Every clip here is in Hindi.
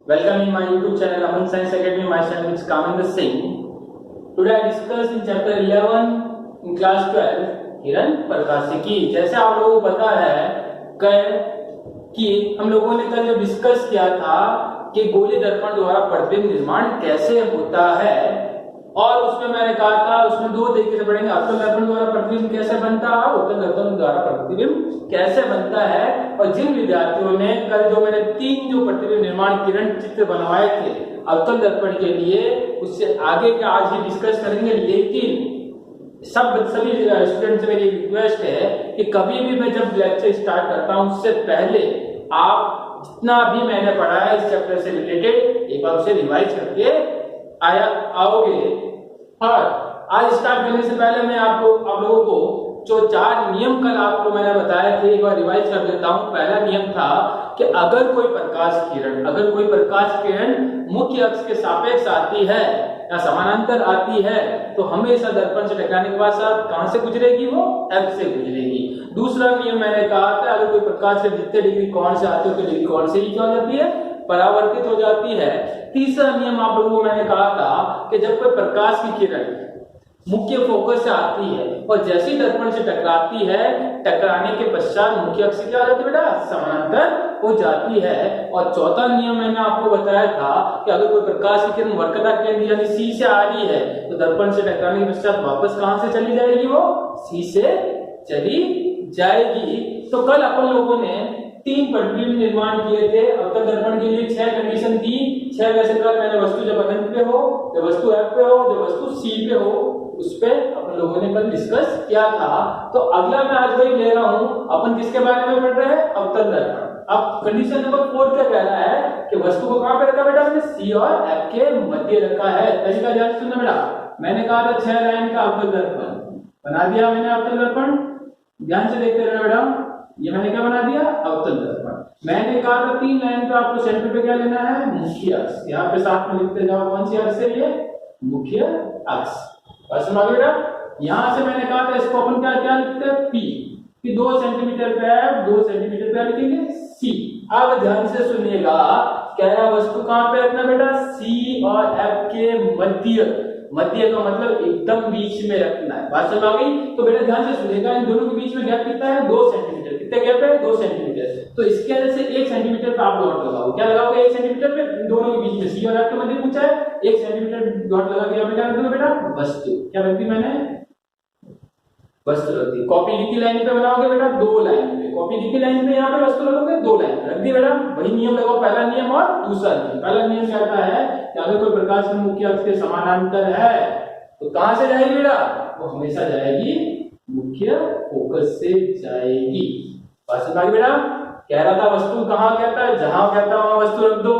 Welcome in my YouTube channel Aman Science Academy. Myself is Kaminder Singh. Today I discuss in chapter 11 in class 12 किरण प्रकाशिकी। जैसे आप लोगों को पता है कि हम लोगों ने कल जो डिस्कस किया था कि गोलीय दर्पण द्वारा प्रतिबिंब निर्माण कैसे होता है, और उसमें मैंने कहा था उसमें दो तरीके से पढ़ेंगे, अवतल दर्पण द्वारा प्रतिबिंब कैसे बनता है और उत्तल दर्पण द्वारा प्रतिबिंब कैसे बनता है। और जिन विद्यार्थियों ने कल जो मैंने तीन जो प्रतिबिंब निर्माण किरण चित्र बनवाए थे अवतल दर्पण के लिए, उससे आगे का आज ही डिस्कस करेंगे। लेकिन सभी स्टूडेंट से मेरी रिक्वेस्ट है कि कभी भी मैं जब लेक्चर स्टार्ट करता हूं उससे पहले आप जितना भी मैंने पढ़ा है इस चैप्टर से रिलेटेड एक बार उसे रिवाइज करके आओगे। और आज स्टार्ट करने से पहले मैं आप लोगों को जो 4 नियम कल आपको मैंने बताया थे एक बार रिवाइज कर देता हूं। पहला नियम था कि अगर कोई प्रकाश किरण मुख्य अक्ष के सापेक्ष आती है या समानांतर आती है तो हमेशा दर्पण से टकराने के बाद कहां से गुजरेगी, वो F से गुजरेगी। दूसरा नियम मैंने कहा था अगर कोई प्रकाश के जितने डिग्री कोण से आती है तो डिग्री कोण से ही क्या हो जाती है, परावर्तित हो जाती है। तीसरा नियम आप लोगों को मैंने कहा था कि जब कोई प्रकाश की किरण मुख्य फोकस से आती है और जैसी दर्पण से टकराती है, टकराने के पश्चात मुख्य अक्ष क्या हो जाती है बेटा, समानांतर हो जाती है। और चौथा नियम मैंने आपको बताया था कि अगर कोई प्रकाश की किरण वक्रता केंद्र यानी C से आ रही है तो दर्पण से टकराने के पश्चात वापस कहां से चली जाएगी, वो C से चली जाएगी। तो कल अपन लोगों ने 3 प्रतिबिंब निर्माण किए थे अवतल दर्पण के लिए। 6 कंडीशन थी। 6 में से मैंने वस्तु जब अनंत पे हो, जब वस्तु F पे हो, जब वस्तु C पे हो, उस पे अपन लोगों ने कल डिस्कस किया था। तो अगला मैं आज वही ले रहा हूं। अपन किसके बारे में पढ़ रहे हैं, अवतल दर्पण। अब कंडीशन नंबर 4 क्या कह रहा है कि वस्तु को कहां पे रखा बेटा, मैंने C और F के मध्य रखा है। तरीका ध्यान से सुनना बेटा। मैंने कहा था 6 लाइन का अवतल दर्पण बना दिया मैंने, अवतल दर्पण ध्यान से देखते रहना बेटा। ये मैंने क्या बना दिया, अवतल दर्पण। मैंने कहा था 3 लाइन पे आपको सेंटर पे क्या लेना है, मुख्य अक्ष। यहाँ पे साथ में लिखते जाओ कौन सी अक्ष है ये, मुख्य अक्ष। समझ बेटा। यहां से मैंने कहा था इसको अपन क्या लिखते हैं, P कि 2 सेंटीमीटर पे है, 2 सेंटीमीटर पे लिखेंगे C। अब ध्यान से सुनिएगा, क्या वस्तु कहां पे रखना बेटा, C और F के मध्य का मतलब एकदम बीच में रखना है। बात समझ आ गई। तो बेटा ध्यान से सुनिएगा, इन दोनों के बीच में गैप कितना है, 2 सेंटीमीटर। कितना गैप है, 2 सेंटीमीटर। तो इसके वजह से 1 सेंटीमीटर पे आप डॉट लगाओ। क्या लगाओगे, 1 सेंटीमीटर पे दोनों के बीच में C और F के मध्य पूछा है, 1 सेंटीमीटर डॉट लगा के क्या रख दो बेटा, वस्तु। क्या रख दी मैंने, वस्तु रख दी। कॉपी कितनी लाइन पे बनाओगे बेटा, 2 लाइन पे। कॉपी कितनी लाइन पे, यहाँ पे वस्तु लगाओगे 2 लाइन पे रख दी बेटा। वही नियम लगाओ, पहला नियम और दूसरा नियम। पहला नियम कहता है कि अगर कोई प्रकाश की मुख्य अक्ष के समानांतर है तो कहां से जाएगी बेटा, वो हमेशा जाएगी मुख्य फोकस से जाएगी। बात समझ बेटा। कह रहा था वस्तु कहां कहता है, जहां कहता है वहां वस्तु रख दो।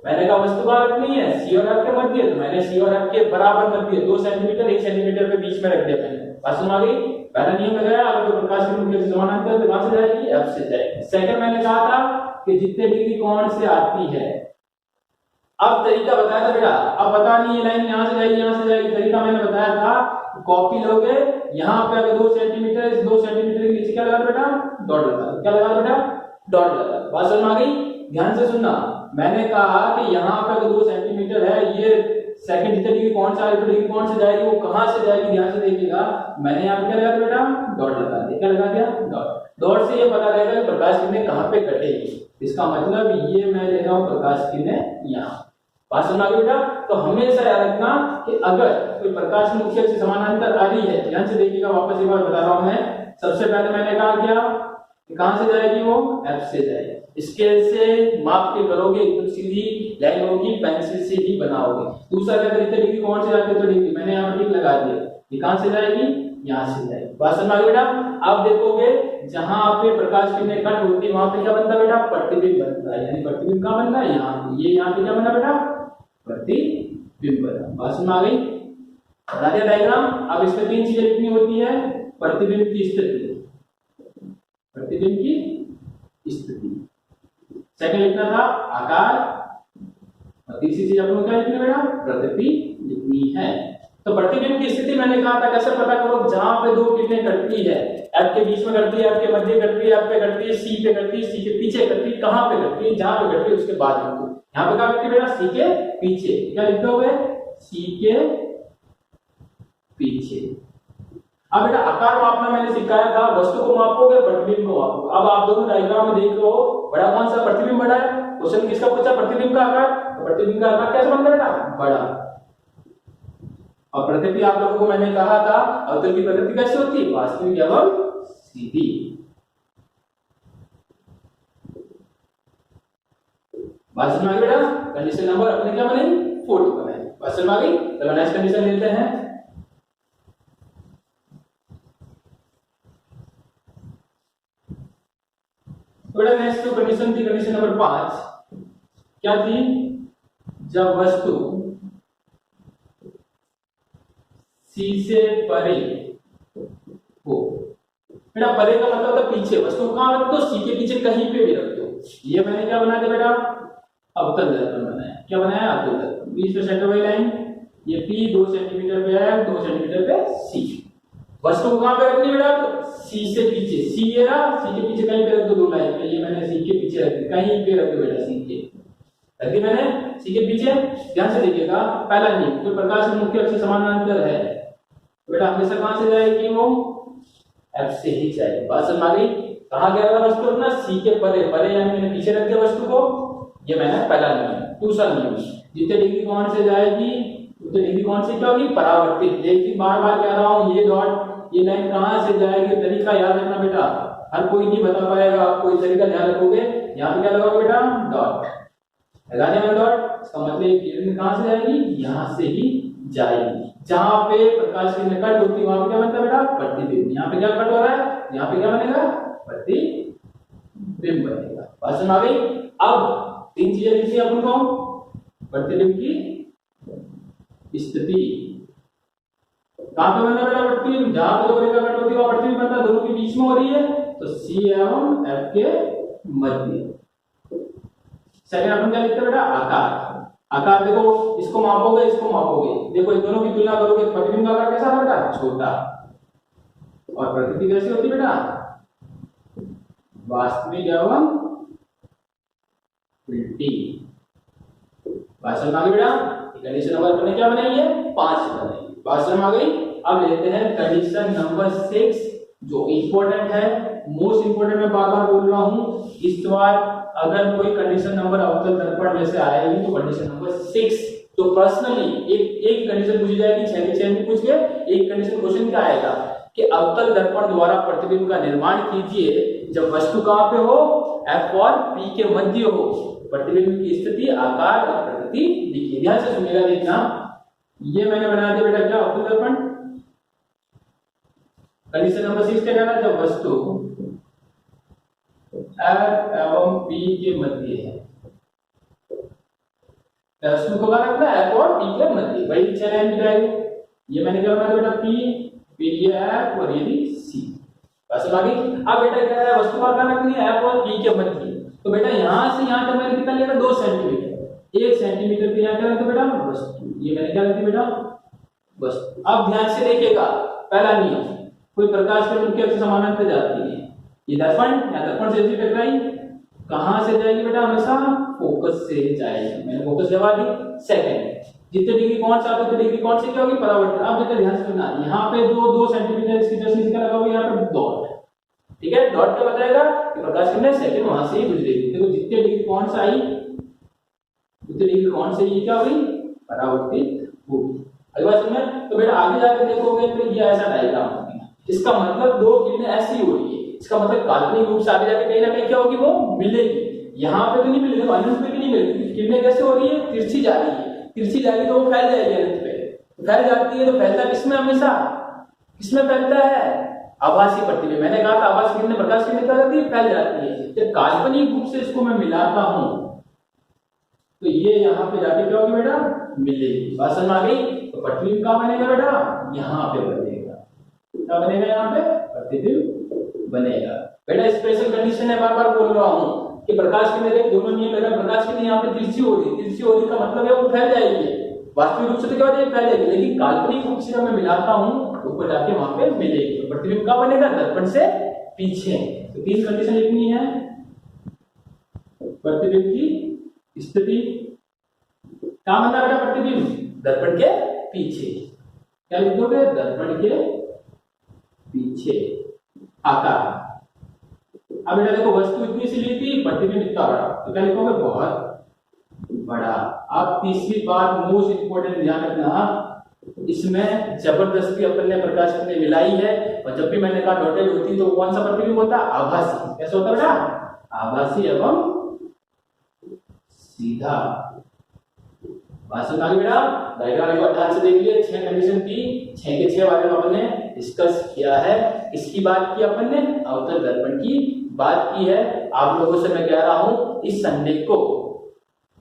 मैंने कहा वस्तु कहां रखनी है, C और F के मध्य, तो मैंने C और F के बराबर मध्य 2 सेंटीमीटर 1 सेंटीमीटर के बीच में रख दिया मैंने। बात समझ आ गई। पहला नियम लगाया, अगर कोई प्रकाश की मुख्य अक्ष समानांतर तो कहां से जाएगी, F से जाएगी। सेकंड मैंने कहा था कि जितने डिग्री कोण से आती है। अब तरीका बताया था बेटा, अब पता नहीं ये लाइन यहां से जाएगी। तरीका मैंने बताया था, कॉपी लोगे, यहाँ पे अगर 2 सेंटीमीटर, इस 2 सेंटीमीटर के नीचे क्या लगा बेटा, डॉट लगा। क्या लगा बेटा, डॉट लगा। बात समझ आ गई। ध्यान से सुनना, मैंने कहा कि यहाँ पे अगर 2 सेंटीमीटर है, ये सेकंड जितने डिग्री कौन सा है, डिग्री कौन से जाएगी, वो कहां से जाएगी, ध्यान से देखिएगा। मैंने यहाँ पे क्या लगा बेटा, डॉट लगा दिया। क्या लगा दिया, डॉट। डॉट से ये पता लगेगा कि प्रकाश किरणें कहां पे कटेगी। इसका मतलब ये मैं ले रहा हूं प्रकाश किरणें यहाँ। बात समझ आ गई बेटा। तो हमेशा याद रखना कि अगर कोई प्रकाश की मुख्य अक्ष से समानांतर आ रही है, ध्यान से देखिएगा, वापस एक बार बता रहा हूं मैं। सबसे पहले मैंने कहा क्या कि कहां से जाएगी, वो F से जाएगी। स्केल से माप के करोगे, एकदम सीधी लाइन होगी, पेंसिल से ही बनाओगे। दूसरा क्या करें, डिग्री कौन से जाती है, तो डिग्री मैंने यहाँ पर लगा दिया। ये कहां से जाएगी, यहाँ से जाएगी। बात समझ आ गई बेटा। अब देखोगे जहां पे प्रकाश किरणें कट होती है वहां पे क्या बनता है बेटा, प्रतिबिंब बनता है। यानी प्रतिबिंब कहां बनता है, यहाँ पे। ये यहाँ पे क्या बना बेटा, प्रतिबिंब बना। बात समझ आ गई। बता दिया डायग्राम। अब इसमें 3 चीजें लिखनी होती है, प्रतिबिंब की स्थिति, प्रतिबिंब की स्थिति। सेकंड लिखना था आकार, और तीसरी चीज अपन को क्या लिखनी है बेटा, प्रकृति लिखनी है। तो प्रतिबिंब की स्थिति मैंने कहा था कैसे पता करो, जहां पे दो किरणें कटती है, एफ के बीच में करती है, एफ के मध्य करती है, एफ पे करती है, सी पे करती है, सी के पीछे करती है, कहां पे करती है, जहां पे करती है उसके बाद लिखो। यहां पे क्या करती है बेटा, सी के पीछे, क्या लिखते हो बे, सी के पीछे। अब बेटा आकार मापना मैंने सिखाया था, वस्तु को मापोगे प्रतिबिंब को मापोगे। अब आप दोनों डायग्राम में देख रहे हो, बड़ा कौन सा, प्रतिबिंब बड़ा है। क्वेश्चन किसका पूछा, प्रतिबिंब का आकार, तो प्रतिबिंब का आकार कैसे बनता है बेटा, बड़ा। और प्रकृति आप लोगों को मैंने कहा था अवतल की प्रकृति कैसे होती है, वास्तविक एवं सीधी। बात समझ में आ गई बेटा, कंडीशन नंबर अपने क्या बने, 4 बनाए। बात समझ में आ गई। चलो नेक्स्ट कंडीशन लेते हैं। बेटा नेक्स्ट जो कंडीशन थी, कंडीशन नंबर 5 क्या थी, जब वस्तु सी से परे हो। बेटा परे का मतलब होता है पीछे, वस्तु को कहां रख दो, सी के पीछे कहीं पे भी रख दो। ये मैंने क्या बनाया था बेटा, अवतल दर्पण बनाया। क्या बनाया, अवतल दर्पण। बीच में सेंटर वाली लाइन, ये पी 2 सेंटीमीटर पे है, 2 सेंटीमीटर पे सी। वस्तु को कहां पे रखनी बेटा, सी से पीछे, सी ये रहा, सी के पीछे कहीं पे रख दो, 2 लाइन पे। ये मैंने सी के पीछे रख दी, कहीं पे रख दो बेटा, सी के रख दी मैंने, सी के पीछे। ध्यान से देखिएगा, पहला नियम, कोई प्रकाश में मुख्य अक्ष समानांतर है बेटा हमेशा कहां से जाएगी, वो एफ से ही जाएगी। बात समझ आ गई। कहां गया था वस्तु अपना, सी के परे, परे यानी मैंने पीछे रख दिया वस्तु को। ये मैंने पहला नियम। दूसरा नियम, जितने डिग्री कोण से जाएगी उतने डिग्री कोण से क्या होगी, परावर्तित। लेकिन बार बार कह रहा हूं, ये डॉट, ये लाइन कहां से जाएगी, तरीका याद रखना बेटा, हर कोई नहीं बता पाएगा, आप कोई तरीका ध्यान रखोगे। यहाँ पे क्या लगाओगे बेटा, डॉट लगाने में डॉट, इसका मतलब किरण कहां से जाएगी, यहां से ही जाएगी। जहां पे प्रकाश की कट होती है वहां पे क्या बनता है बेटा, प्रतिबिंब। यहाँ पे क्या कट हो रहा है, यहाँ पे क्या बनेगा, प्रतिबिंब बनेगा। बात समझ आ गई। अब 3 चीजें लिखी है अपन को, प्रतिबिंब की स्थिति कहां पे बनता है बेटा, प्रतिबिंब जहां पे दो रेखा कट होती है वहां प्रतिबिंब बनता है, दोनों के बीच में हो रही है, तो सी एवं एफ के मध्य। सेकंड अपन क्या लिखते हैं बेटा, आकार। आकार देखो, इसको मापोगे, इसको मापोगे, देखो इन दोनों की तुलना करोगे, प्रतिबिंब का आकार कैसा बनता है, छोटा। और प्रकृति कैसी होती है बेटा, वास्तविक एवं उल्टी। बात समझ आ गई बेटा। कंडीशन नंबर अपने क्या बनाई है, 5 बनाई। बात समझ आ गई। अब लेते हैं कंडीशन नंबर 6 जो इंपॉर्टेंट है, मोस्ट इंपॉर्टेंट। मैं बार बार बोल रहा हूं, इस बार अगर कोई कंडीशन नंबर अवतल दर्पण में से आएगी तो कंडीशन नंबर 6 तो पर्सनली एक कंडीशन पूछी जाएगी, 6 के 6 में पूछ के एक कंडीशन क्वेश्चन क्या आएगा कि अवतल दर्पण द्वारा प्रतिबिंब का निर्माण कीजिए जब वस्तु कहां पे हो, एफ और पी के मध्य हो। प्रतिबिंब की स्थिति, आकार और प्रकृति लिखिए। ध्यान से सुनिएगा, देखना। ये मैंने बना दिया बेटा क्या, अवतल दर्पण। कंडीशन नंबर 6 क्या कहना है, जब वस्तु एफ एवं पी के मध्य है, वस्तु को कहां रखना है, एफ और पी के मध्य। वही 6 लाइन की जाएगी। ये मैंने क्या बनाया बेटा, पी, फिर ये एफ और ये भी सी। बस आ गई। अब बेटा क्या है, वस्तु का कहां रखनी है, एफ और पी के मध्य। तो बेटा यहां से यहां तक मैंने कितना लिया, 2 सेंटीमीटर। 1 सेंटीमीटर पे यहां क्या रखते बेटा, वस्तु। ये मैंने क्या रखी बेटा, वस्तु। अब ध्यान से देखिएगा, पहला नियम, कोई प्रकाश के मुख्य अक्ष समानांतर जाती है, ये दर्पण या दर्पण से टकराई, कहां से जाएगी बेटा, हमेशा फोकस से जाएगी। मैंने फोकस लगा दी। सेकंड, जितने डिग्री कोण से आते हैं डिग्री कोण से क्या होगी, परावर्तन। अब बेटा ध्यान से सुनना, यहाँ पे 2 सेंटीमीटर इसकी जस्ट नीचे लगा हुआ, यहाँ पे डॉट। ठीक है, डॉट क्या बताएगा कि प्रकाश कितने सेकंड वहां से ही गुजरेगी। देखो जितने डिग्री कोण से आई उतने डिग्री कोण से ये क्या होगी, परावर्तित होगी। अगली बात सुनना, तो बेटा आगे जाकर देखोगे तो ये ऐसा डायग्राम होगा। इसका मतलब 2 किरणें ऐसी हो रही है, इसका मतलब काल्पनिक रूप से आगे जाके कहीं ना कहीं क्या होगी, वो मिलेगी। यहाँ पे तो नहीं मिलेगी, अनंत पे भी नहीं मिलेगी। किरणें कैसे हो रही है, तिरछी जा रही है। तिरछी जाएगी तो वो फैल जाएगी अनंत पे। फैल जाती है तो फैलता किसमें, हमेशा किसमें फैलता है, आभासी प्रतिबिंब। मैंने कहा था आभासी किरणें, प्रकाश किरणें क्या जाती है, फैल जाती है। जब काल्पनिक रूप से इसको मैं मिलाता हूं तो ये यहाँ पे जाके क्या होगी बेटा, मिलेगी। बात समझ आ गई। तो प्रतिबिंब कहां बनेगा बेटा, यहाँ पे बनेगा। क्या बनेगा, यहाँ पे प्रतिबिंब बनेगा। बेटा स्पेशल कंडीशन है, बार बार बोल रहा हूं कि प्रकाश की मेरे दोनों नियम लगा, प्रकाश की यहाँ पे तिरछी हो रही, तिरछी हो रही का मतलब है वो फैल जाएगी। वास्तविक रूप से तो क्या हो जाएगी, फैलेगी, लेकिन काल्पनिक रूप से जब मैं मिलाता हूं तो ऊपर जाके वहां पे मिलेगी। तो प्रतिबिंब कहाँ बनेगा, दर्पण से पीछे। तो तीन कंडीशन लिखनी है, प्रतिबिंब की स्थिति कहाँ बनता है बेटा, प्रतिबिंब दर्पण के पीछे। क्या लिख दोगे, दर्पण के पीछे आकार। अब बेटा देखो वस्तु इतनी सी ली थी, प्रतिबिंब इतना बड़ा, तो क्या लिखोगे, बहुत बड़ा। अब तीसरी बात मोस्ट इंपोर्टेंट ध्यान रखना, इसमें जबरदस्ती अपन ने प्रकाश किरण मिलाई है, और जब भी मैंने कहा डॉटेड होती तो कौन सा प्रतिबिंब होता, आभासी। कैसा होता बेटा, आभासी एवं सीधा। बात समझ आ गई बेटा। डायग्राम एक बार ध्यान से देख लिए, 6 कंडीशन थी, 6 के 6 बारे में अपन ने डिस्कस किया है। इसकी बात की अपन ने, अवतल दर्पण की बात की है। आप लोगों से मैं कह रहा हूं इस संडे को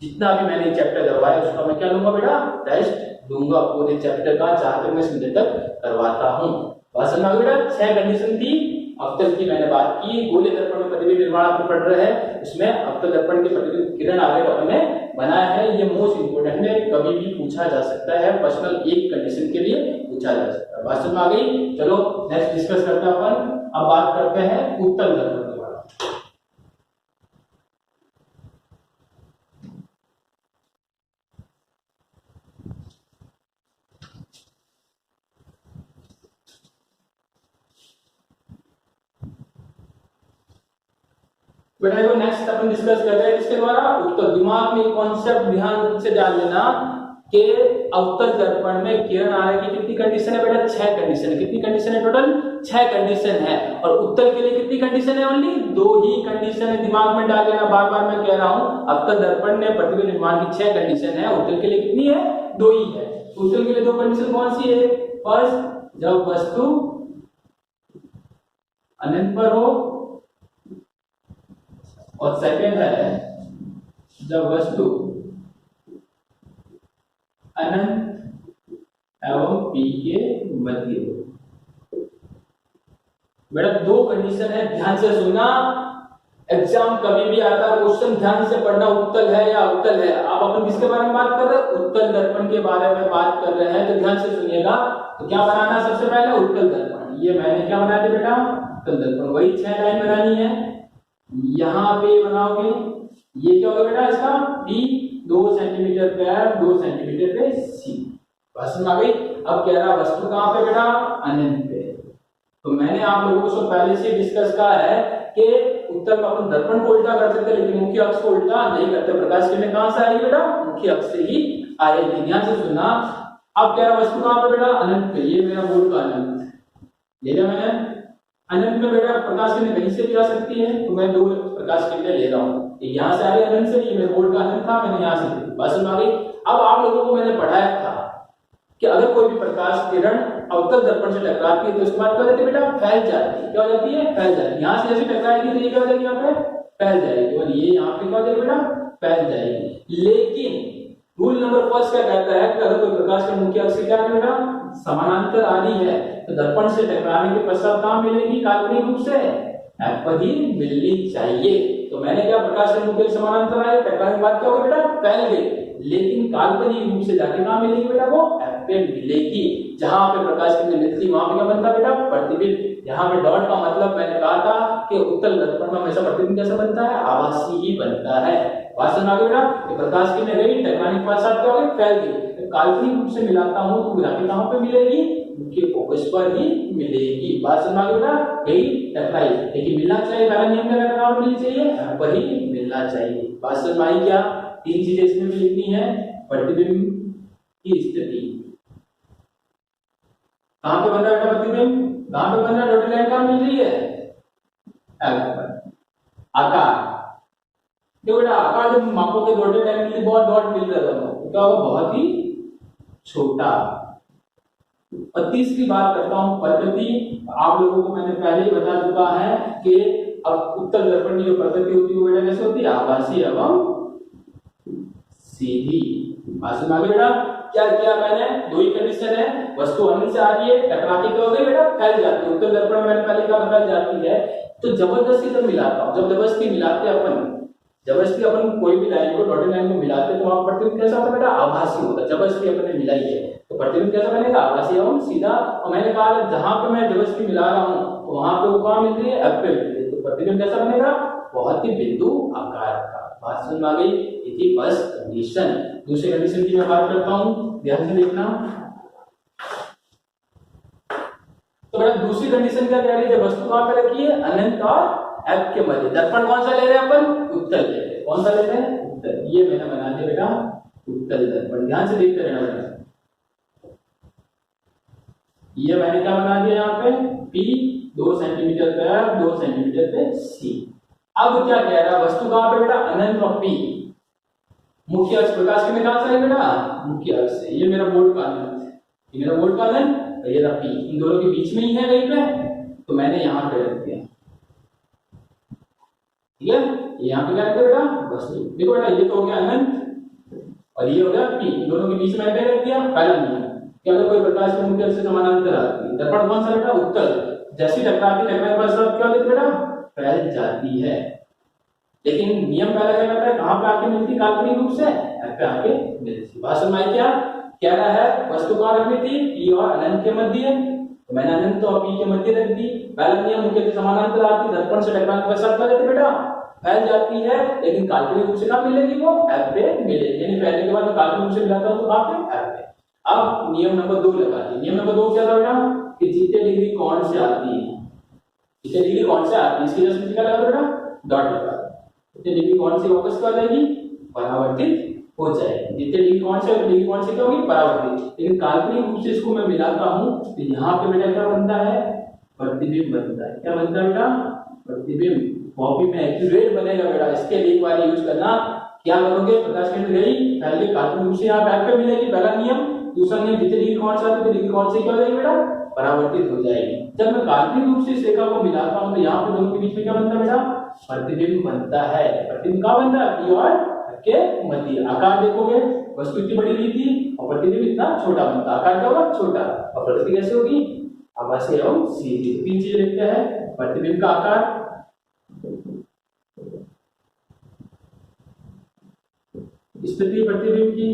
जितना भी मैंने चैप्टर करवाया उसका मैं क्या लूंगा बेटा, टेस्ट लूंगा पूरे चैप्टर का, जहां तक मैं संडे तक करवाता हूं। बात समझ आ गई बेटा। 6 कंडीशन थी, अवतल की मैंने बात की, गोले दर्पण में प्रतिबिंब निर्माण अपन पढ़ रहे हैं, उसमें अवतल दर्पण के प्रतिबिंब किरण आरेख अपन ने बनाया है। ये मोस्ट इंपोर्टेंट है, कभी भी पूछा जा सकता है, पर्सनल एक कंडीशन के लिए पूछा जा सकता है। बात समझ आ गई। चलो नेक्स्ट डिस्कस करते हैं अपन। अब बात करते हैं उत्तल दर्पण के बारे में। बेटा देखो नेक्स्ट अपन डिस्कस कर रहे हैं इसके द्वारा उत्तल। दिमाग में कॉन्सेप्ट ध्यान से डाल लेना कि अवतल दर्पण में किरण आने की कितनी कंडीशन है बेटा, 6 कंडीशन है। कितनी कंडीशन है टोटल, 6 कंडीशन है। और उत्तल के लिए कितनी कंडीशन है, ओनली 2 ही कंडीशन है। दिमाग में डाल लेना, बार बार मैं कह रहा हूं, अवतल दर्पण में प्रतिबिंब निर्माण की 6 कंडीशन है, उत्तल के लिए कितनी है, 2 ही है। उत्तल के लिए 2 कंडीशन कौन सी है, फर्स्ट जब वस्तु अनंत पर हो, और सेकंड है जब वस्तु अनंत एवं पी के मध्य हो। बेटा 2 कंडीशन है, ध्यान से सुनना। एग्जाम कभी भी आता है, क्वेश्चन ध्यान से पढ़ना, उत्तल है या अवतल है। आप अपन किसके बारे में बात कर रहे हैं, उत्तल दर्पण के बारे में बात कर रहे हैं, तो ध्यान से सुनिएगा। तो क्या बनाना सबसे पहले, उत्तल दर्पण। ये मैंने क्या बनाया था बेटा, उत्तल दर्पण। वही 6 लाइन बनानी है, यहां पे बनाओगे। ये क्या होगा बेटा, इसका बी 2 सेंटीमीटर पे है, 2 सेंटीमीटर पे सी। बस में आ गई। अब कह रहा वस्तु कहां पे बेटा, अनंत पे। तो मैंने आप लोगों को पहले से डिस्कस कहा है कि उत्तल में अपन दर्पण को उल्टा कर सकते हैं, लेकिन मुख्य अक्ष को उल्टा नहीं करते। प्रकाश किरण कहां से आएगी बेटा, मुख्य अक्ष से ही आएगी। ध्यान से सुनना। अब कह रहा वस्तु कहां पे बेटा, अनंत पे। ये मेरा बोर्ड का अनंत ले लिया मैंने। अनंत में बेटा प्रकाश किरण कहीं से भी आ सकती है, तो मैं 2 प्रकाश किरण ले रहा हूं। यहां से आ रही अनंत से, ये मेरे बोर्ड का अनंत था, मैंने यहां से बस में आ गई। अब आप लोगों को मैंने पढ़ाया था कि अगर कोई भी प्रकाश किरण अवतल दर्पण से टकराती है तो उसके बाद क्या हो जाती है बेटा, फैल जाती है। क्या हो जाती है, फैल जाती है। यहां से जैसे टकराएगी तो ये क्या हो जाएगी, यहाँ पे फैल जाएगी, और ये यहाँ पे क्या हो जाएगी बेटा, फैल जाएगी। लेकिन रूल नंबर फर्स्ट क्या कहता है कि अगर कोई प्रकाश किरण मुख्य अक्ष से क्या है बेटा, समानांतर आ रही है, तो दर्पण से टकराने के पश्चात कहां मिलेगी, काल्पनिक रूप से एफ पर ही मिलनी चाहिए। तो मैंने क्या, प्रकाश किरण मुख्य समानांतर आए, टकराने के बाद क्या होगा बेटा, फैल गई। लेकिन काल्पनिक रूप से जाके कहां मिलेगी बेटा, वो एफ पे मिलेगी। जहां पे प्रकाश किरण मिलती वहां पे क्या बनता बेटा, प्रतिबिंब। यहाँ पे डॉट का मतलब मैंने कहा था कि उत्तल दर्पण में हमेशा प्रतिबिंब कैसा बनता है, आभासी ही बनता है। बात समझ आ गई बेटा। प्रकाश किरण गई, टकराने के बाद क्या हो गई, फैल गई। काल्पनिक रूप से मिलाता हूं तो जाके कहां पे मिलेगी, मुख्य फोकस पर ही मिलेगी। बात समझ आ गई बेटा, गई टकराई, लेकिन मिलना चाहिए, पहला नियम क्या कहा, मिलनी चाहिए, पर ही मिलना चाहिए। बात समझ आई क्या। 3 चीजें इसमें भी लिखनी है, प्रतिबिंब की स्थिति कहां पे बन रहा है बेटा, प्रतिबिंब कहां पे बन रहा है, डॉटेड लाइन कहां मिल रही है, एफ पर। आकार, देखो बेटा आकार जब मापोगे डॉटेड लाइन मिलती, बहुत डॉट मिल रहा है, तो क्या होगा, बहुत ही छोटा। और तीसरी बात करता हूं पद्धति। आप लोगों को मैंने पहले ही बता चुका है कि अब उत्तल दर्पण की जो पद्धति होती है वो बेटा कैसे होती है, आभासी एवं सीधी। बात में बेटा क्या किया मैंने, 2 ही कंडीशन है, वस्तु अनंत से आ रही है, टकरा के क्या हो गई बेटा, फैल जाती है। उत्तल दर्पण में मैंने पहले कहा फैल जाती है। तो जबरदस्ती जब मिलाता हूं, जब जबरदस्ती मिलाते अपन, जबरदस्ती अपन कोई भी लाइन को डॉटेड लाइन में मिलाते हैं तो वहां प्रतिबिंब कैसा होता है बेटा, आभासी होता है। जबरदस्ती अपन ने मिलाई है तो प्रतिबिंब कैसा बनेगा, आभासी एवं सीधा। और मैंने कहा जहां पे मैं जबरदस्ती मिला रहा हूं तो वहां पे वो कहां मिल रही है, एफ पे मिल रही है, तो प्रतिबिंब कैसा बनेगा, बहुत ही बिंदु आकार का। बात समझ में आ गई, ये थी फर्स्ट कंडीशन। दूसरी कंडीशन की मैं बात करता हूं, ध्यान से देखना। तो बेटा दूसरी कंडीशन क्या कह रही है, वस्तु कहां पे रखी है, अनंत और एफ के मध्य। दर्पण कौन सा ले रहे हैं अपन, उत्तल ले रहे हैं। कौन सा ले रहे हैं, उत्तल। ये मैंने बना दिया बेटा उत्तल दर्पण, ध्यान से देखते रहना बेटा। ये मैंने क्या बना दिया यहाँ पे, P 2 सेंटीमीटर पे है, 2 सेंटीमीटर पे C। अब क्या कह रहा है, वस्तु कहां पे बेटा, अनंत और P। मुख्य अक्ष प्रकाश के में कहां से है बेटा, मुख्य अक्ष से। ये मेरा बोर्ड का अनंत है, ये मेरा बोर्ड का अनंत, ये रहा P, इन दोनों के बीच में ही है कहीं पे, तो मैंने यहाँ पे रख दिया। ठीक है, यहाँ पे क्या रखते बेटा, वस्तु। देखो बेटा ये तो हो गया अनंत और ये हो गया P, दोनों के बीच में क्या रख दिया, पहला नियम कि अगर कोई प्रकाश के मुख्य अक्ष से समानांतर आती है, दर्पण कौन सा बेटा, उत्तल। जैसी टकराती टकराने पर सब क्या होती है बेटा, फैल जाती है। लेकिन नियम पहला क्या कहता है, कहां पे आके मिलती है, काल्पनिक रूप से एफ पे आके मिलती है। बात समझ में क्या कह रहा है, वस्तु कहां रखनी थी, P और अनंत के मध्य, तो मैंने अनंत और P के मध्य रख दी। पहला नियम मुख्य अक्ष से समानांतर आती, दर्पण से टकराने पर सब क्या होती है बेटा, फैल जाती है। लेकिन काल्पनिक रूप से कहां मिलेगी, वो एफ पे मिलेगी। यानी फैलने के बाद मैं काल्पनिक रूप से मिलाता हूं तो कहां पे, एफ पे। अब नियम नंबर 2 लगा दिए। नियम नंबर 2 क्या था बेटा, कि जितने डिग्री कोण से आती है, जितने डिग्री कोण से आती है, इसकी वजह से क्या लगा बेटा, डॉट लगा। जितने डिग्री कोण से वापस क्या हो जाएगी, परावर्तित हो जाएगी। जितने डिग्री कोण से, डिग्री कोण से क्या होगी, परावर्तित। लेकिन काल्पनिक रूप से इसको मैं मिलाता हूं तो यहाँ पे बेटा क्या बनता है, प्रतिबिंब बनता है। क्या बनता है बेटा, प्रतिबिंब। कॉपी में एक्यूरेट बनेगा बेटा, इसके लिए एक बार यूज करना। क्या करोगे, प्रकाश किरण गई पहले काल्पनिक रूप से यहाँ बैक पे मिलेगी, पहला नियम। दूसरा नियम, जितने डिग्री कोण से आती है डिग्री कोण से क्या हो जाएगी बेटा, परावर्तित हो जाएगी। जब मैं काल्पनिक रूप से इस रेखा को मिलाता हूं तो यहाँ पे दोनों के बीच में क्या बनता है बेटा, प्रतिबिंब बनता है। प्रतिबिंब कहाँ बनता है, P और के मध्य। आकार देखोगे, वस्तु इतनी बड़ी ली थी और प्रतिबिंब इतना छोटा बनता, आकार क्या होगा, छोटा। और प्रकृति कैसे होगी, आभासी एवं सीधी। तीन चीजें लिखते हैं, प्रतिबिंब का आकार, स्थिति प्रतिबिंब की,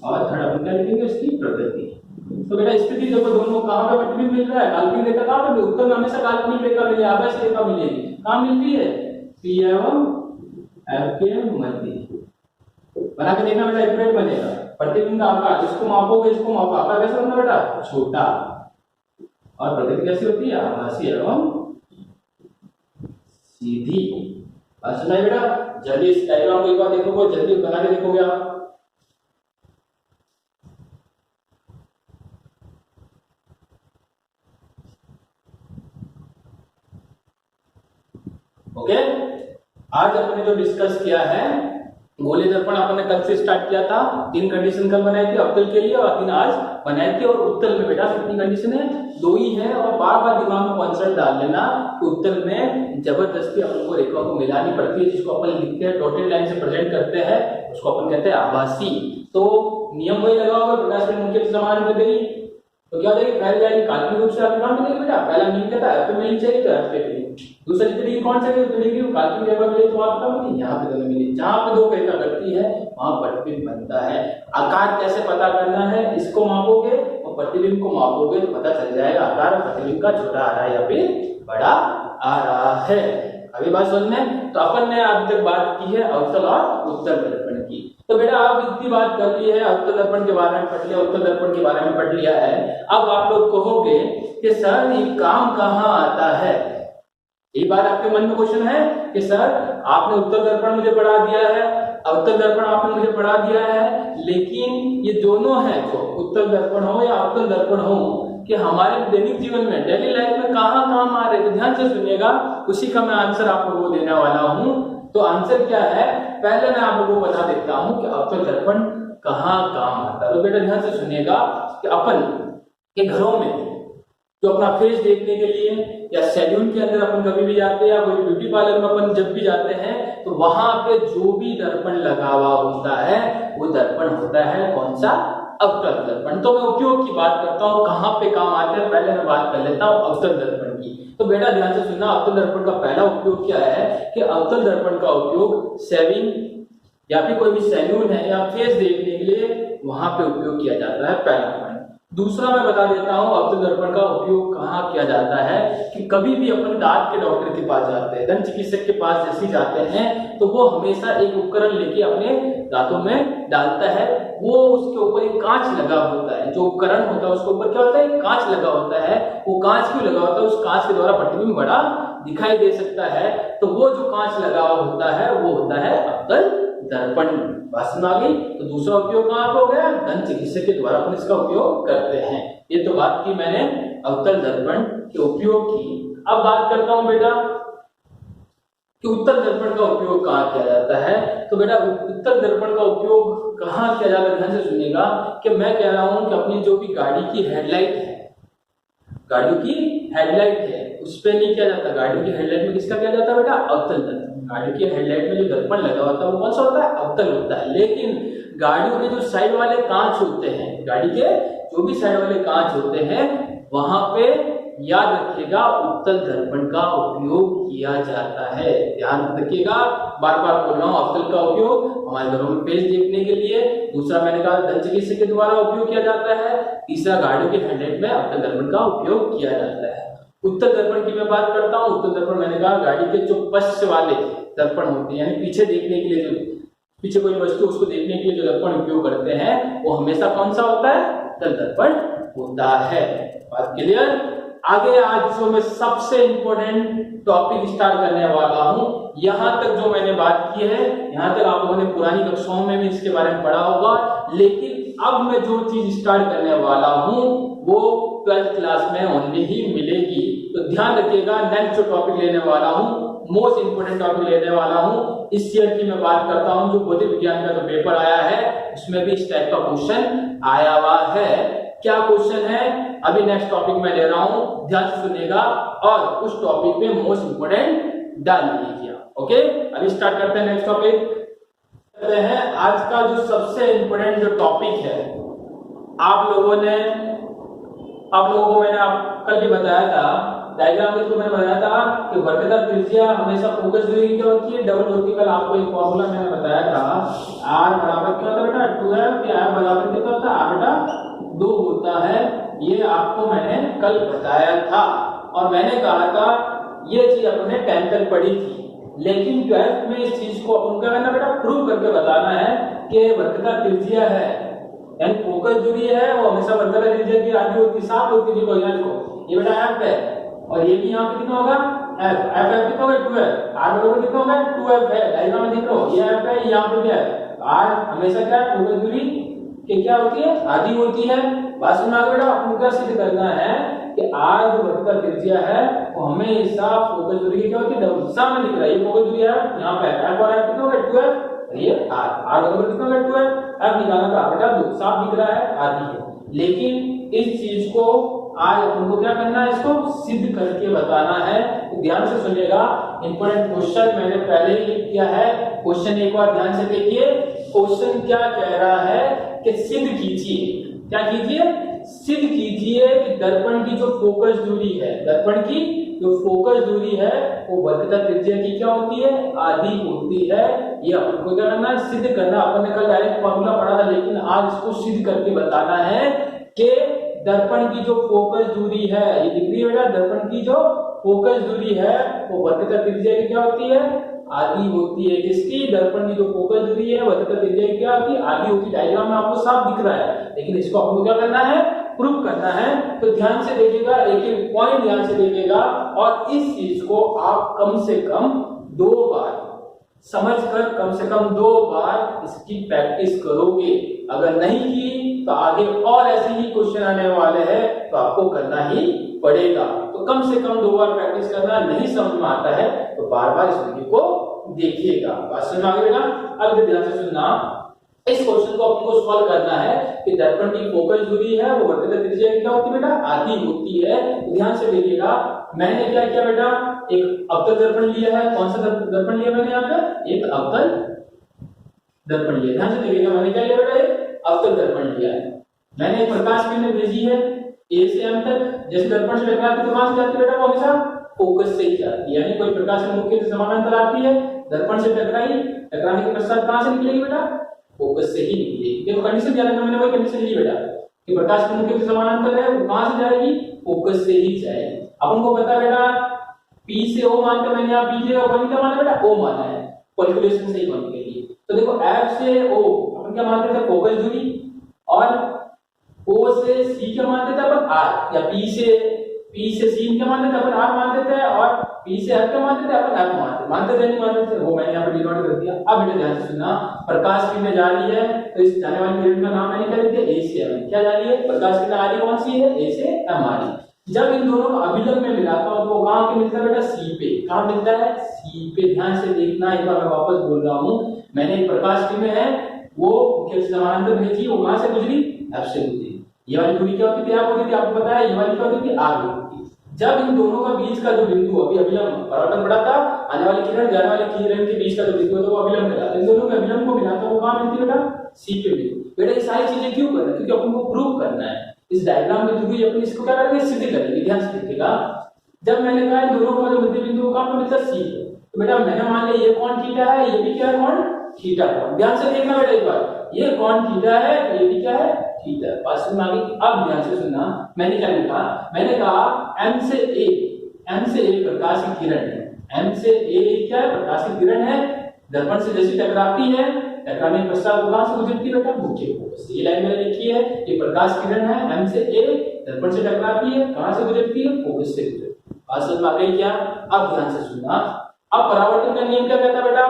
और थर्ड अपन क्या लिखेंगे, उसकी प्रकृति। तो बेटा स्थिति देखो, दोनों कहां पे प्रतिबिंब मिल रहा है, काल्पनिक रेखा कहां पे, उत्तर में हमेशा काल्पनिक रेखा मिलेगी, आभासी रेखा मिलेगी। कहां मिलती है, P एवं F के मध्य। बना के देखना बेटा, एक्यूरेट बनेगा। प्रतिबिंब का आकार, इसको मापोगे इसको मापो, आकार कैसा बनता बेटा, छोटा। और प्रकृति कैसी होती है, आभासी एवं सीधी। बात सुनाई बेटा, जल्दी इस डायग्राम को एक बार देखोगे, जल्दी बना के देखोगे आप। ओके, आज अपने जो डिस्कस किया है, गोलीय दर्पण अपने कल से स्टार्ट किया था। 3 कंडीशन कल बनाई थी अवतल के लिए और 3 आज बनाई थी। और उत्तल में बेटा कितनी कंडीशन है, 2 ही है। और बार बार दिमाग में कॉन्सेप्ट डाल लेना, उत्तल में जबरदस्ती अपन को रेखा को मिलानी पड़ती है, जिसको अपन लिखते हैं डॉटेड लाइन से प्रेजेंट करते हैं, उसको अपन कहते हैं आभासी। तो नियम वही लगा होगा, प्रकाश किरण मुख्य समान में गई तो क्या देगी, फैल जाएगी। काल्पनिक रूप से आप कहां मिलेगी बेटा, पहला नियम कहता है एफ पे मिलनी चाहिए तो एफ पे मिलेगी। दूसरा जितनी डिग्री कौन सा डिग्री काल्पनिक रेखा मिले तो आपका मिली, यहाँ पे दोनों मिली। जहां पे 2 रेखा करती है वहां प्रतिबिंब बनता है। आकार कैसे पता करना है, इसको मापोगे और प्रतिबिंब को मापोगे तो पता चल जाएगा आकार प्रतिबिंब का छोटा आ रहा है या फिर बड़ा आ रहा है। अभी बात समझ में, तो अपन ने अभी तक बात की है अवतल और उत्तल दर्पण की। तो बेटा आप इतनी बात कर ली है, अवतल दर्पण के बारे में पढ़ लिया, उत्तल दर्पण के बारे में पढ़ लिया है। अब आप लोग कहोगे कि सर ये काम कहाँ आता है। एक बार आपके मन में क्वेश्चन है कि सर आपने उत्तल दर्पण मुझे पढ़ा दिया है, अवतल दर्पण आपने मुझे पढ़ा दिया है, लेकिन ये दोनों है जो उत्तल दर्पण हो या अवतल दर्पण हो, कि हमारे दैनिक जीवन में डेली लाइफ में कहाँ काम आ रहे हैं। तो ध्यान से सुनिएगा, उसी का मैं आंसर आप लोगों को देने वाला हूँ। तो आंसर क्या है, पहले मैं आप लोगों को बता देता हूँ कि अवतल दर्पण कहाँ काम आता है। तो बेटा ध्यान से सुनिएगा कि अपन के घरों में जो अपना फेस देखने के लिए या सैलून के अंदर अपन कभी भी जाते हैं या कोई ब्यूटी पार्लर में अपन जब भी जाते हैं तो वहां पे जो भी दर्पण लगा हुआ होता है वो दर्पण होता है कौन सा, अवतल दर्पण। तो मैं उपयोग की बात करता हूँ, कहाँ पे काम आते हैं, पहले मैं बात कर लेता हूँ अवतल दर्पण की। तो बेटा ध्यान से सुनना, अवतल दर्पण का पहला उपयोग क्या है कि अवतल दर्पण का उपयोग शेविंग या फिर कोई भी सैलून है या फेस देखने के लिए वहां पे उपयोग किया जाता है, पहला पॉइंट। दूसरा मैं बता देता हूँ अवतल दर्पण का उपयोग कहाँ किया जाता है कि कभी भी अपन दांत के डॉक्टर के पास जाते हैं, दंत चिकित्सक के पास जैसे जाते हैं, तो वो हमेशा एक उपकरण लेके अपने दांतों में डालता है। वो उसके ऊपर एक कांच लगा होता है, जो उपकरण होता है उसके ऊपर क्या होता है, कांच लगा होता है। वो कांच क्यों लगा होता है, उस कांच के द्वारा प्रतिबिंब बड़ा दिखाई दे सकता है। तो वो जो कांच लगा होता है वो होता है अवतल दर्पण। बात समझ आ गई? तो दूसरा उपयोग कहाँ पे हो गया, दंत चिकित्सक के द्वारा अपन इसका उपयोग करते हैं। ये तो बात की मैंने अवतल दर्पण के उपयोग की। अब बात करता हूं बेटा कि उत्तल दर्पण का उपयोग कहाँ किया जाता है। तो बेटा उत्तल दर्पण का उपयोग कहाँ किया जाता है, ध्यान से सुनिएगा कि मैं कह रहा हूं कि अपनी जो भी गाड़ी की हेडलाइट है, गाड़ियों की हेडलाइट है, उस पे नहीं किया जाता। गाड़ियों की हेडलाइट में किसका किया जाता है बेटा, अवतल दर्पण। गाड़ी की हेडलाइट में जो दर्पण लगा होता है वो कौन सा होता है, अवतल होता है। लेकिन गाड़ियों के जो साइड वाले कांच होते हैं, गाड़ी के जो भी साइड वाले कांच होते हैं, वहां पे याद रखिएगा उत्तल दर्पण का उपयोग किया जाता है। ध्यान रखिएगा, बार बार बोल रहा हूं, अवतल का उपयोग हमारे घरों में पेज देखने के लिए, दूसरा मैंने कहा दंत चिकित्सक के द्वारा उपयोग किया जाता है, तीसरा गाड़ियों के हेडलाइट में अवतल दर्पण का उपयोग किया जाता है। उत्तल दर्पण की मैं बात करता हूं। उत्तल दर्पण मैंने कहा गाड़ी के जो पश्च वाले दर्पण होते हैं, यानी पीछे देखने के लिए, जो पीछे कोई वस्तु उसको देखने के लिए जो दर्पण उपयोग करते हैं, वो हमेशा कौन सा होता है, उत्तल दर्पण होता है। बात क्लियर? आगे आज जो मैं सबसे इंपॉर्टेंट टॉपिक स्टार्ट करने वाला हूं, यहां तक जो मैंने बात की है, यहां तक आप लोगों ने पुरानी कक्षाओं में भी इसके बारे में पढ़ा होगा, लेकिन अब मैं जो चीज स्टार्ट करने वाला हूं वो 12th क्लास में ओनली ही मिलेगी। तो ध्यान रखिएगा, नेक्स्ट जो टॉपिक लेने वाला हूं, मोस्ट इंपोर्टेंट टॉपिक लेने वाला हूं, इस ईयर की मैं बात करता हूं, जो भौतिक विज्ञान का जो पेपर आया है उसमें भी इस टाइप का क्वेश्चन आया हुआ है। क्या क्वेश्चन है अभी नेक्स्ट टॉपिक में ले रहा हूं, ध्यान से सुनिएगा और उस टॉपिक पे मोस्ट इंपोर्टेंट डाल लीजिए। ओके, अभी स्टार्ट करते हैं नेक्स्ट टॉपिक। करते हैं आज का जो सबसे इंपोर्टेंट जो टॉपिक है, आप लोगों को मैंने कल भी बताया था, डायग्राम के थ्रू मैंने बताया था कि वर्टिकल त्रिज्या हमेशा फोकस दूरी क्या होती है, डबल होती है। कल आपको एक फॉर्मूला मैंने बताया था, r बराबर क्या होता है बेटा, 2f, कि r बराबर कितना होता है, r बेटा 2 होता है। ये आपको मैंने कल बताया था और मैंने कहा था ये चीज अपने 10th तक पढ़ी थी, लेकिन 12th में इस चीज को अपन क्या करना बेटा, प्रूव करके बताना है कि वर्टिकल त्रिज्या है, यानी फोकस दूरी है वो हमेशा वर्टिकल त्रिज्या की आधी होती है, 7 होती है। देखो ये बेटा f है और ये भी यहाँ पे कितना होगा, f कितना होगा, 2f, r बराबर कितना होगा, 2f है। डायग्राम में देख लो, ये f है, यहाँ पे क्या है, r हमेशा क्या है, फोकस दूरी के क्या होती है, आधी होती है। बात सुना बेटा, आपको क्या सिद्ध करना है कि r जो वर्टिकल त्रिज्या है वो हमेशा फोकस दूरी की क्या होती है, डबल। सामने दिख रहा है ये फोकस दूरी है, यहाँ पे f और f कितना होगा, 2f, ये r बराबर कितना होगा, 2f, f निकालना था बेटा 2, साफ दिख रहा है, आधी है। लेकिन इस चीज को आज अपन को क्या करना है, इसको सिद्ध करके बताना है। तो ध्यान से सुनिएगा, इंपॉर्टेंट क्वेश्चन मैंने पहले ही लिख दिया है। क्वेश्चन एक बार ध्यान से देखिए, क्वेश्चन क्या कह रहा है कि सिद्ध कीजिए, क्या कीजिए, सिद्ध कीजिए कि दर्पण की जो फोकस दूरी है, दर्पण की जो फोकस दूरी है वो वर्टिकल त्रिज्या की क्या होती है, आधी होती है। ये अपन को क्या करना है, सिद्ध करना। अपन ने कल डायरेक्ट फॉर्मूला पढ़ा था, लेकिन आज इसको सिद्ध करके बताना है कि दर्पण की जो फोकस दूरी है, ये दिख रही है बेटा, दर्पण की जो फोकस दूरी है वो वर्टिकल त्रिज्या की क्या होती है, आधी होती है। किसकी, दर्पण की जो फोकस दूरी है वर्टिकल त्रिज्या की क्या होती है, आधी होती है। डायग्राम में आपको साफ दिख रहा है, लेकिन इसको आपको क्या करना है, प्रूव करना है। तो ध्यान से देखिएगा, एक एक पॉइंट ध्यान से देखिएगा और इस चीज को आप कम से कम 2 बार समझकर कम से कम 2 बार इसकी प्रैक्टिस करोगे। अगर नहीं की तो आगे और ऐसे ही क्वेश्चन आने वाले हैं, तो आपको करना ही पड़ेगा। तो कम से कम 2 बार प्रैक्टिस करना। नहीं समझ में आता है तो बार बार इस वीडियो को देखिएगा। बात समझ में आ गई बेटा? अब ध्यान से सुनना, इस क्वेश्चन को आपको सॉल्व करना है कि दर्पण की फोकस दूरी है वो वर्टिकल त्रिज्या की क्या होती है बेटा, आधी होती है। तो ध्यान से देखिएगा, मैंने क्या किया बेटा, एक अवतल दर्पण लिया है। कौन सा दर्पण लिया मैंने यहाँ पे, एक अवतल दर्पण लिया। ध्यान से देखिएगा, मैंने क्या लिया बेटा, एक अवतल दर्पण लिया है। मैंने एक प्रकाश किरण भेजी है ए से एम तक, जैसे दर्पण से टकराती तो कहां से जाती है बेटा, वो हमेशा फोकस से ही जाती है। यानी कोई प्रकाश की मुख्य से समानांतर आती है, दर्पण से टकराई, टकराने के पश्चात कहां से निकलेगी बेटा, फोकस से ही निकलेगी। देखो कंडीशन क्या है, मैंने वही कंडीशन ली बेटा कि प्रकाश की मुख्य से समानांतर है, वो कहां से जाएगी, फोकस से ही जाएगी। अपन को पता है बेटा P से O मानकर मैंने यहाँ P जगह वन क्या माना बेटा, O माना है कैलकुलेशन सही होने के लिए। तो देखो F से O अपन क्या मानते थे, फोकस दूरी, और O से C क्या मानते थे अपन R, या P से C क्या मानते थे अपन R मानते थे, और P से F क्या मानते थे अपन F मानते थे नहीं मानते थे, वो मैंने यहाँ पर डिनोट कर दिया। अब बेटा ध्यान से सुनना, प्रकाश किरण जा रही है तो इस जाने वाली किरण का नाम मैंने क्या लिख दिया, A से M। क्या जा रही है, प्रकाश किरण आ रही कौन सी है, A से M आ रही। जब इन दोनों को अभिलंब में मिलाता हूं तो कहां पे मिलता है बेटा, सी पे। कहां मिलता है, सी पे। ध्यान से देखना, एक बार मैं वापस बोल रहा हूं, मैंने एक प्रकाश किरण है वो मुख्य से समानांतर भेजी, वो कहां से गुजरी, एफ से गुजरी। ये वाली दूरी क्या होती थी, आप होती थी, आपको पता है, ये वाली क्या होती थी, आर होती थी। जब इन दोनों का बीच का जो बिंदु अभी अभिलंब परावर्तन पड़ा था, आने वाली किरण जाने वाली किरण के बीच का जो बिंदु है वो अभिलंब कहलाता है। इन दोनों के अभिलंब को मिलाता हूं, कहां मिलती है बेटा, सी पे मिलती है। बेटा ये सारी चीजें क्यों कर रहे हैं, क्योंकि अपन को प्रूव करना है। इस डायग्राम में जो भी अपन इसको क्या करेंगे, सिद्ध करेंगे। ध्यान से देखिएगा, जब मैंने कहा इन दोनों का जो मध्य बिंदु कहां पे मिलता है, सी पे, तो बेटा मैंने मान लिया ये कौन थीटा है, ये भी क्या है कौन थीटा है। ध्यान से देखना बेटा एक बार, ये कौन थीटा है, ये भी क्या है थीटा। बात समझ में आ गई। अब ध्यान से सुनना, मैंने क्या लिखा, मैंने कहा m से a प्रकाश की किरण है, m से a क्या है, प्रकाश की किरण है, दर्पण से जैसे टकराती है, टकराने के पश्चात वो कहां से गुजरती है बेटा, मुख्य फोकस। ये लाइन मैंने लिखी है, ये प्रकाश किरण है, m से a दर्पण से टकराती है, कहां से गुजरती है, फोकस से गुजरती है। बात समझ में आ गई क्या। अब ध्यान से सुनना, अब परावर्तन का नियम क्या कहता है बेटा,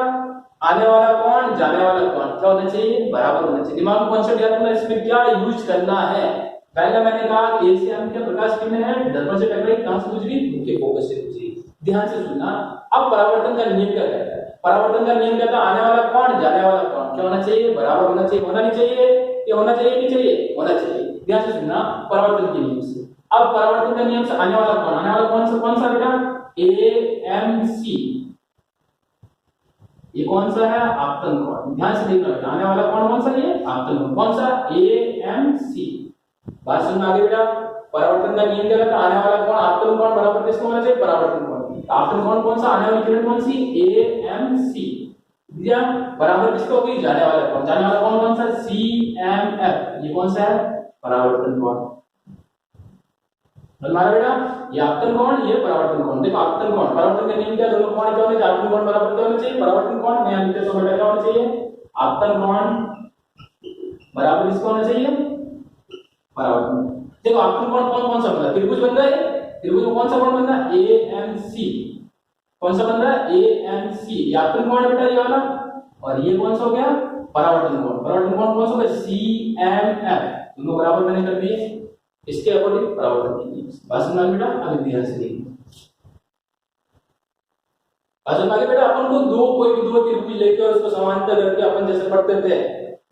आने वाला कौन जाने वाला कौन क्या होना चाहिए, बराबर होना चाहिए। दिमाग में कॉन्सेप्ट याद रखना, इसमें क्या यूज करना है। पहले मैंने कहा a से m क्या प्रकाश किरण है, दर्पण से टकराई, कहां से गुजरी, मुख्य फोकस से गुजरी। ध्यान से सुनना, अब परावर्तन का नियम क्या कहता है, परावर्तन का नियम कहता है आने वाला कौन जाने वाला कौन क्या होना चाहिए, बराबर होना चाहिए, होना नहीं चाहिए, ये होना चाहिए नहीं चाहिए, होना चाहिए। ध्यान से सुनना, परावर्तन के नियम से, अब परावर्तन का नियम से आने वाला कौन सा बेटा, AMC, ये कौन सा है, आपतन कोण। ध्यान से देखना बेटा, आने वाला कौन सा, ये आपतन कोण, कौन सा, AMC। बात समझ में आ गई बेटा। परावर्तन का नियम क्या कहता है, आने वाला कौन आपतन कोण बराबर किसको होना चाहिए, परावर्तन कोण। आपतन कोण कौन सा, आने वाली किरण कौन सी, AMC, दिया, बराबर किसको होगी, जाने वाला कौन। जाने वाला कौन सा, CMF, ये कौन सा है, परावर्तन कोण। हमारा बेटा ये आपतन कोण, ये परावर्तन कोण। देखो आपतन कोण, परावर्तन का नियम क्या, दोनों कोण क्या होने चाहिए, आपतन कोण बराबर क्या होना चाहिए, परावर्तन कोण। मैं यहां लिखता हूं बेटा क्या होना चाहिए, आपतन कोण बराबर किसको होना चाहिए, परावर्तन। देखो आपतन कोण कौन सा बन रहा है, त्रिभुज बन रहा है, त्रिभुज में कौन सा कोण बन रहा है, AMC। कौन सा बन रहा है, AMC। ये आपतन कोण बेटा ये वाला, और ये कौन सा हो गया, परावर्तन कोण। परावर्तन कोण कौन सा होगा, CMF। दोनों बराबर मैंने कर दिए, इसके अकॉर्डिंग परावर्तन की नियम। बात समझ में बेटा, अब ध्यान से देखिए। बात समझ में बेटा, अपन को कोई भी दो त्रिभुज लेके और उसको समांतर करके अपन जैसे पढ़ते थे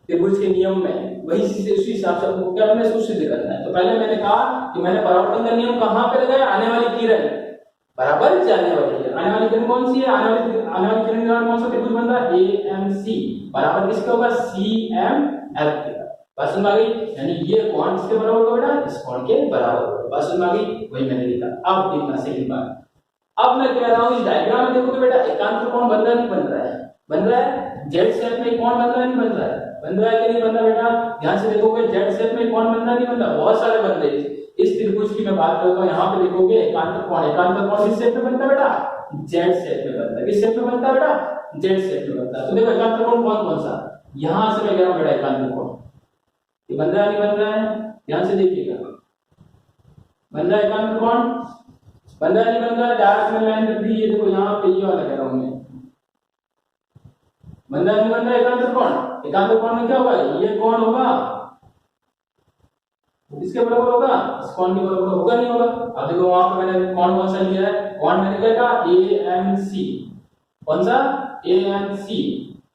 त्रिभुज के नियम में, वही उसी हिसाब से आपको क्या करना है, सिद्ध करना है। तो पहले मैंने कहा कि मैंने परावर्तन का नियम कहां पे लगाया, आने वाली किरण बराबर जाने वाली किरण। आने वाली किरण कौन सी है, आने वाली किरण का कौन सा त्रिभुज बन रहा है, AMC बराबर किसका होगा, CMF के। बात समझ आ गई, यानी ये कोण किसके बराबर होगा बेटा, इस कोण के बराबर होगा। बात समझ आ गई, वही मैंने लिखा। अब देखना सेकंड बात, अब मैं कह रहा हूं इस डायग्राम में देखोगे बेटा एकांतर कोण बन रहा है नहीं बन रहा है, बन रहा है। जेड शेप में कोण बन रहा है नहीं बन रहा है, बन रहा है कि नहीं बन रहा बेटा। ध्यान से देखोगे जेड शेप में कोण बन रहा है नहीं बन रहा, बहुत सारे बन रहे हैं। इस त्रिभुज की मैं बात करता हूं, यहाँ पे देखोगे एकांतर कोण किस शेप में बनता है बेटा, जेड शेप में बनता है। किस शेप में बनता है बेटा, जेड शेप में बनता है। तो देखो एकांतर कोण कौन सा, यहां से मैं कह रहा हूं बेटा एकांतर कोण ये बन रहा है नहीं बन रहा है, ध्यान से देखिएगा। बन रहा है एकांतर कोण, बन रहा है नहीं बन रहा है, डायरेक्ट में लाइन कर दी। ये देखो यहाँ पे ये वाला कह रहा हूं मैं, बन रहा है नहीं बन रहा है एकांतर कोण। एकांतर कोण में क्या होगा, ये कोण होगा इसके बराबर होगा, इस कोण के बराबर होगा नहीं होगा। अब देखो वहां पे मैंने कोण कौन सा लिया है, कोण मैंने क्या कहा, AMC। कौन सा, AMC,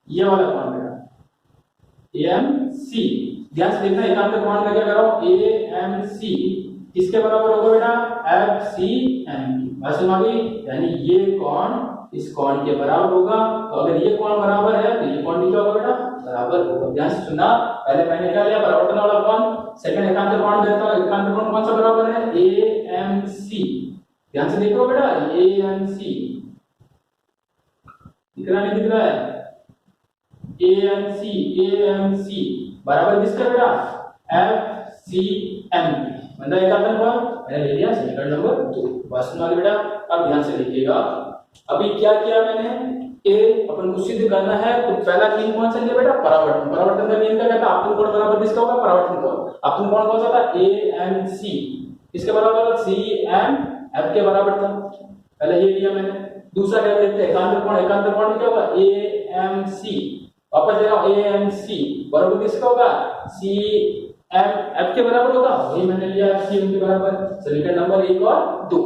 ये वाला कोण बेटा AMC। ध्यान से देखना, एकांतर कोण में क्या कर रहा हूं, AMC किसके बराबर होगा बेटा, FCMP। बात समझ आ गई, यानी ये कोण इस कोण के बराबर होगा। तो अगर ये कोण बराबर है तो ये कोण भी क्या होगा बेटा, बराबर होगा। ध्यान से सुना, पहले मैंने क्या लिया परावर्तन वाला कोण, सेकंड एकांतर कोण देता हूं, एकांतर कोण कौन सा बराबर है AMC। ध्यान से देखो बेटा AMC दिख रहा नहीं दिख रहा है, AMC बराबर किसका बेटा FCM। मतलब एकांतर कोण मैंने ले लिया समीकरण नंबर 2। बस सुना बेटा, अब ध्यान से देखिएगा, अभी क्या किया मैंने, ए अपन को सिद्ध करना है तो पहला नियम कौन सा लिया बेटा परावर्तन। परावर्तन का नियम क्या कहता है, आपतन कोण बराबर किसका होगा परावर्तन कोण। आपतन कोण कौन सा था AMC, इसके बराबर था CMF के बराबर था, पहले ये लिया मैंने। दूसरा क्या देखते हैं एकांतर कोण, एकांतर कोण में क्या होगा AMC, वापस जाओ AMC बराबर किसका होगा CMF के बराबर होगा, वही मैंने लिया FCM के बराबर। समीकरण नंबर 1 और 2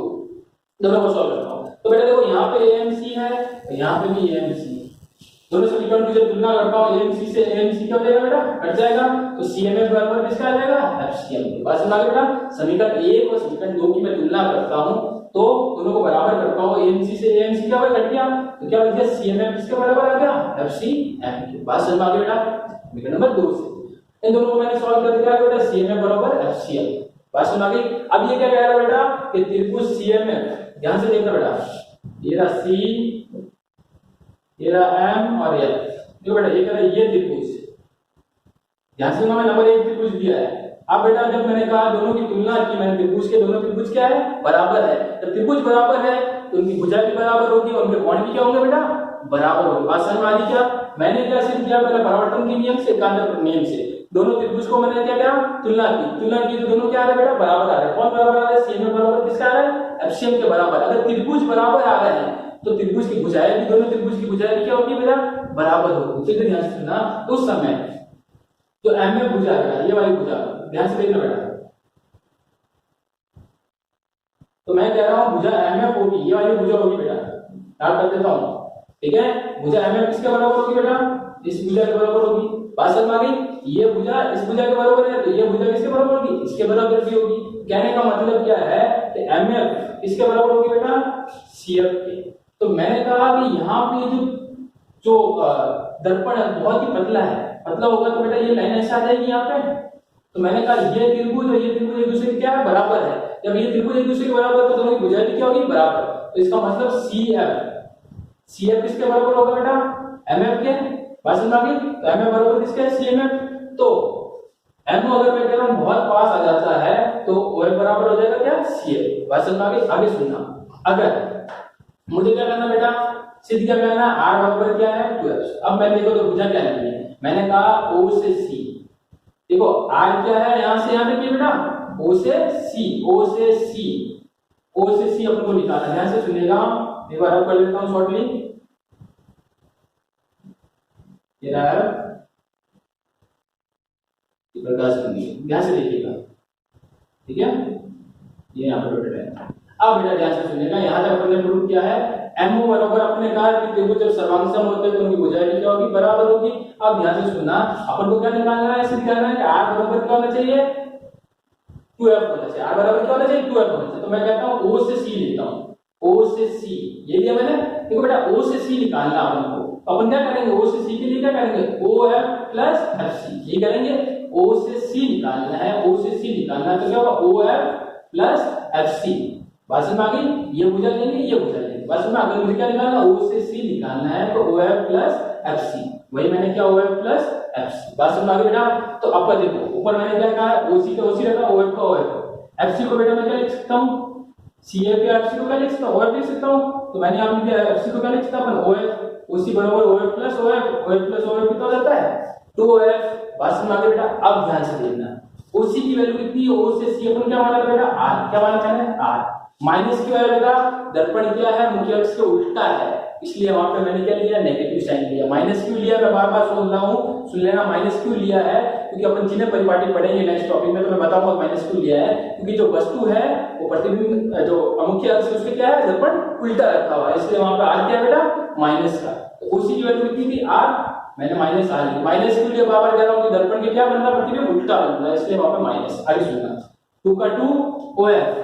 दोनों को सॉल्व करता हूं। तो बेटा देखो यहाँ पे AMC है, यहाँ पे भी AMC, दोनों समीकरण की जब तुलना करता हूँ AMC से AMC क्या हो जाएगा बेटा कट जाएगा, तो CMF बराबर किसका आ जाएगा FCM। बात समझ आ गई बेटा, समीकरण 1 और समीकरण 2 की मैं तुलना करता हूँ तो दोनों को बराबर करता हूँ, AMC से AMC क्या कट गया, तो क्या बच गया CMF किसके बराबर आ गया FCM के। बात समझ आ गई बेटा, समीकरण नंबर 2 से इन दोनों को मैंने सॉल्व कर दिया बेटा CMF बराबर FCM। बात समझ आ गई। अब ये क्या कह रहा है बेटा कि त्रिभुज CMF, ध्यान से देखना बेटा, ये रहा C, ये रहा M और F। देखो बेटा ये कह रहा है ये त्रिभुज, ध्यान से सुनो, मैं नंबर 1 त्रिभुज दिया है। अब बेटा जब मैंने कहा दोनों की तुलना की, मैंने त्रिभुज के दोनों त्रिभुज क्या है बराबर है, जब त्रिभुज बराबर है तो उनकी भुजाएं भी बराबर होगी और उनके कोण भी क्या होंगे बेटा बराबर होंगे। बात समझ में आ गई क्या, मैंने क्या सिद्ध किया पहले परावर्तन के नियम से एकांतर नियम से, दोनों त्रिभुज को मैंने क्या किया तुलना की तो दोनों क्या आ रहे बेटा बराबर आ रहे हैं। कौन बराबर आ रहा है CMF बराबर किसका आ रहा है FCM के बराबर। अगर त्रिभुज बराबर आ रहे हैं तो त्रिभुज की भुजाएं भी, दोनों त्रिभुज की भुजाएं भी क्या होगी बेटा बराबर होगी। तो ध्यान से सुनना, उस समय जो MF भुजा है ये वाली भुजा, ध्यान से देखना बेटा, तो मैं कह रहा हूं भुजा MF होगी, ये वाली भुजा होगी बेटा, याद कर देता हूं, ठीक है। भुजा MF किसके बराबर होगी बेटा इस भुजा के बराबर होगी। बात समझ में आ गई, ये भुजा इस भुजा के बराबर है तो ये भुजा किसके बराबर होगी इसके बराबर भी होगी। कहने का मतलब क्या है कि MF किसके बराबर होगी बेटा CF के। तो मैंने कहा कि यहाँ पे जो दर्पण है बहुत ही पतला है, पतला होगा तो बेटा ये लाइन ऐसे आ जाएगी यहाँ पे। तो मैंने कहा ये त्रिभुज और ये त्रिभुज एक दूसरे के क्या है बराबर है, जब ये त्रिभुज एक दूसरे के बराबर है तो दोनों की भुजाएं भी क्या होगी बराबर। तो इसका मतलब CF किसके बराबर होगा बेटा MF के। बात समझ आ गई, तो MF बराबर किसका है CMF। तो M अगर मैं कह रहा हूं बहुत पास आ जाता है तो OF बराबर हो जाएगा क्या CF। बात समझ आ गई। आगे सुनना, अगर मुझे क्या करना बेटा सिद्ध क्या करना, R बराबर क्या है 2F। अब मैं देखो तो भुजा क्या लेनी है, मैंने कहा O से C, देखो R क्या है यहां से यहां तक बेटा O से C अपन को निकालना। ध्यान से सुनिएगा, एक बार अब कर लेता हूं शॉर्टली, ये रहा है प्रकाश करनी, ध्यान से देखिएगा, ठीक है, ये यहाँ पर बेटा है। अब बेटा ध्यान से सुनिएगा, यहाँ तक अपन ने प्रूव किया है MO बराबर अपने कहा कि त्रिभुज जब सर्वांगसम होते हैं तो उनकी भुजाएं भी क्या होगी बराबर होगी। अब ध्यान से सुनना, अपन को क्या निकालना है, सिद्ध करना है कि R बराबर क्या होना चाहिए 2F होना चाहिए, R बराबर क्या होना चाहिए 2F होना चाहिए। तो मैं कहता हूँ O से C लेता हूँ, O से C ये लिया मैंने। देखो बेटा O से C निकालना अपन को, अपन क्या करेंगे O से C के लिए क्या करेंगे OF प्लस FC, ये करेंगे। O से C निकालना है, O से C निकालना है तो क्या होगा OF प्लस FC। बात समझ में आ गई, ये भुजा लेंगे ये भुजा लेंगे। बस में अगर मुझे क्या निकालना O से C निकालना है तो OF प्लस FC, वही मैंने क्या OF प्लस FC। बात समझ में आ गई बेटा। तो अब देखो ऊपर मैंने क्या कहा OC का OC रखा, OF का OF, FC को बेटा मैं क्या लिख सकता हूँ CF या FC को क्या लिख सकता हूँ OF लिख सकता हूँ। तो मैंने यहाँ लिख दिया FC को क्या लिख सकता हूँ OF, OC बराबर OF plus OF, OF plus OF कितना हो जाता है 2OF। बात समझ में आ गई बेटा। अब ध्यान से देखना, OC की वैल्यू कितनी है, O से C अपन क्या माना था बेटा R, क्या माना मैंने R। माइनस क्यों है बेटा, दर्पण क्या है मुख्य अक्ष के उल्टा है, इसलिए वहां पे मैंने क्या लिया नेगेटिव साइन लिया। माइनस क्यों लिया मैं बार बार सोच रहा हूँ, सुन लेना माइनस क्यों लिया है, क्योंकि अपन जिन्हें परिपाटी पढ़ेंगे नेक्स्ट टॉपिक में तो मैं बताऊंगा माइनस क्यों लिया है। क्योंकि जो वस्तु है वो प्रतिबिंब जो मुख्य अक्ष है उसके क्या है दर्पण उल्टा रखा हुआ है, इसलिए वहां पे आर क्या है बेटा माइनस का। तो उसी की वैल्यू कितनी थी आर, मैंने माइनस आर लिया। माइनस क्यों लिया बार बार कह रहा हूँ कि दर्पण के क्या बनता है प्रतिबिंब उल्टा बनता है, इसलिए वहां पे माइनस। आगे सुनना 2 का 2 OF,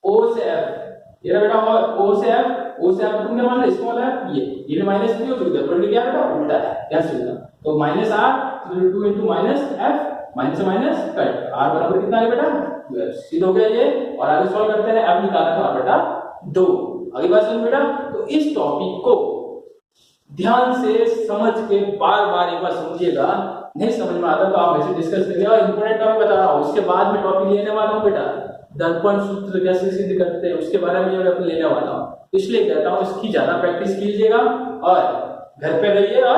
O से F, ये बेटा ओ से एफ तुम क्या मान लो स्मॉल है, ये भी माइनस भी हो चुका है, पर क्या बेटा उल्टा है, क्या सीधा, तो minus r 2 into minus f, minus से माइनस कट, आर बराबर कितना है बेटा 2f, सीधा हो गया ये। और आगे सॉल्व करते हैं, एफ निकालना था बेटा 2। आगे बात सुन बेटा, तो इस टॉपिक को ध्यान से समझ के बार बार एक बार समझिएगा, नहीं समझ में आता तो आप वैसे डिस्कस करिएगा, इंपॉर्टेंट टॉपिक बता रहा हूँ, उसके बाद में टॉपिक लेने वाला हूँ बेटा, दर्पण सूत्र कैसे सिद्ध करते हैं उसके बारे में मैं लेने वाला हूँ, इसलिए कहता हूँ इसकी ज्यादा प्रैक्टिस कीजिएगा और घर पे रहिए।